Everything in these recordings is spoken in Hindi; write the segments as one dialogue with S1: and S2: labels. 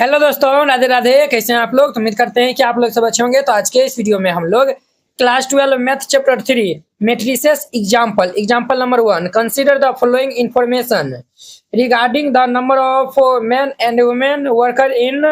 S1: हेलो दोस्तों, राधे राधे। कैसे हैं आप लोग? तो उम्मीद करते हैं कि आप लोग सब अच्छे होंगे। तो आज के इस वीडियो में हम लोग class 12 math chapter 3 matrices example number 1। Consider the following information regarding the number of man and women worker in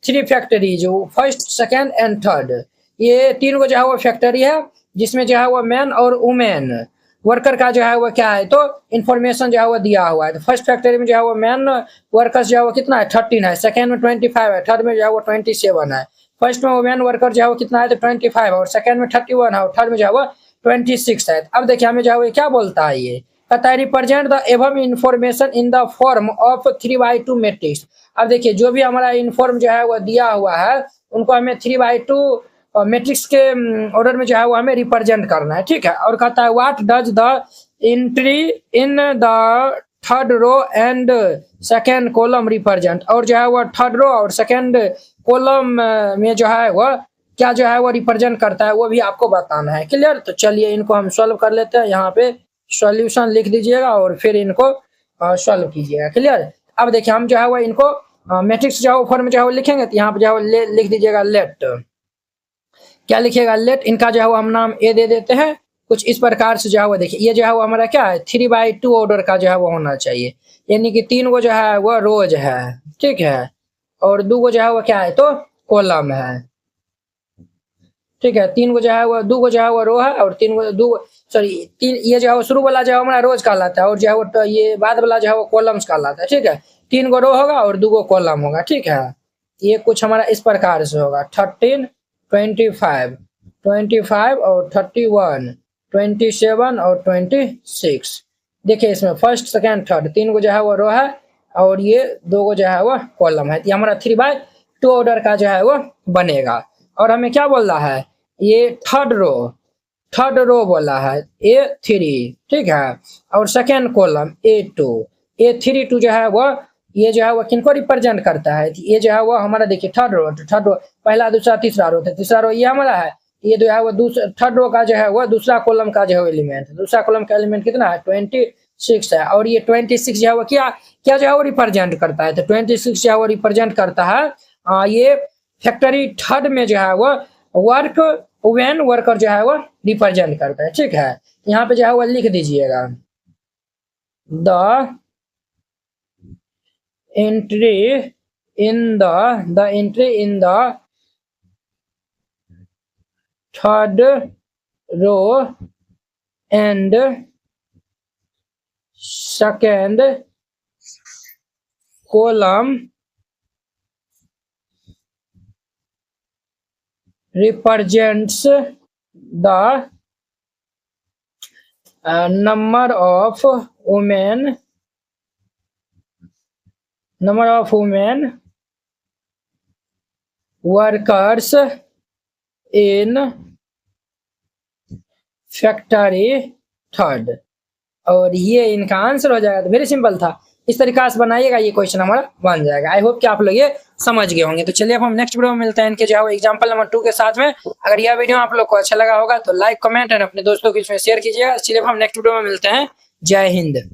S1: 3 factories, first second and third. ये तीन को जो है वो फैक्ट्री है जिसमें जो है वो मैन और वुमेन वर्कर का जो है वो क्या है, तो इन्फॉर्मेशन जो है वो दिया हुआ है। तो फर्स्ट फैक्ट्री में जो है वो मैन वर्कर्स जो है वो कितना है 13 है, सेकंड में 25 है, थर्ड में जो है वो 27 है। फर्स्ट में वुमेन वर्कर जो है वो कितना है तो 25 है, और सेकंड में 31 है, और थर्ड में जो है वो 26 है। अब देखिए हमें जो है वो क्या बोलता है, ये कहता है represent the above information in the form of 3/2 matrix. अब देखिए जो भी हमारा इन्फॉर्म जो है वो दिया हुआ है उनको हमें 3/2 मैट्रिक्स के ऑर्डर में जो है वो हमें रिप्रेजेंट करना है, ठीक है। और कहता है what does the entry in the third row and second column represent. और जो है वो थर्ड रो और सेकेंड कॉलम में जो है वो क्या जो है वो रिप्रेजेंट करता है वो भी आपको बताना है। क्लियर? तो चलिए इनको हम सॉल्व कर लेते हैं। यहाँ पे सॉल्यूशन लिख दीजिएगा और फिर इनको सॉल्व कीजिएगा। क्लियर? अब देखिए हम जो है वो इनको मैट्रिक्स जो है वो फॉर्म जो है वो लिखेंगे। तो यहाँ पे जो है लिख दीजिएगा लेट, क्या लिखिएगा लेट, इनका जो है वो हम नाम ए दे देते हैं। कुछ इस प्रकार से जो है वो देखिए ये जो है वो हमारा क्या है 3/2 ऑर्डर का जो है वो होना चाहिए, यानी कि 3 को जो है वो रोज है, ठीक है, और 2 को जो है वो क्या है तो कॉलम है, ठीक है। 3 को जो है वो 2 को जो है वो रो है, और 3 को 2 सॉरी 3 ये जो है वो शुरू वाला जो है हमारा रोज कहलाता है, और जो है वो ये बाद वाला जो है वो कॉलम्स कहलाता है, ठीक है। 3 को रो होगा और 2 को कॉलम होगा, ठीक है। ये कुछ हमारा इस प्रकार से होगा 13 25 और 31 27 और 26। देखिए इसमें फर्स्ट सेकेंड थर्ड 3 को जो है वो रो है और ये 2 को जो है वो कॉलम है। ये हमारा 3/2 ऑर्डर का जो है वो बनेगा। और हमें क्या बोल रहा है, ये थर्ड रो बोला है A3, ठीक है, और सेकेंड कॉलम A2 जो है वो ये जो है वो किनको रिप्रेजेंट करता है, ये जो है वो हमारा देखिए थर्ड रो पहला दूसरा तीसरा रो, तीसरा रो ये हमारा है। ये जो है वो दूसरा थर्ड रो का जो है वो दूसरा कॉलम का जो है एलिमेंट, दूसरा कॉलम का एलिमेंट कितना है 26 है। और ये 26 जो है वो क्या क्या जो है वो रिप्रेजेंट करता है, तो 26 जो है वो रिप्रेजेंट करता है ये फैक्ट्री थर्ड में जो है वो वर्क वुमेन वर्कर जो है वो रिप्रेजेंट करता है, ठीक है। यहाँ पे जो है वो लिख दीजिएगा the entry in the third row and second column represents the number of women workers in factory third. और ये इनका आंसर हो जाएगा। तो वेरी सिंपल था, इस तरीका से बनाइएगा, ये क्वेश्चन हमारा बन जाएगा। आई होप कि आप लोग ये समझ गए होंगे। तो चलिए अब हम नेक्स्ट वीडियो में मिलते हैं इनके जो है एग्जांपल नंबर 2 के साथ में। अगर यह वीडियो आप लोग को अच्छा लगा होगा तो लाइक कमेंट और अपने दोस्तों के इसमें शेयर कीजिएगा। चलिए अब हम नेक्स्ट वीडियो में मिलते हैं। जय हिंद।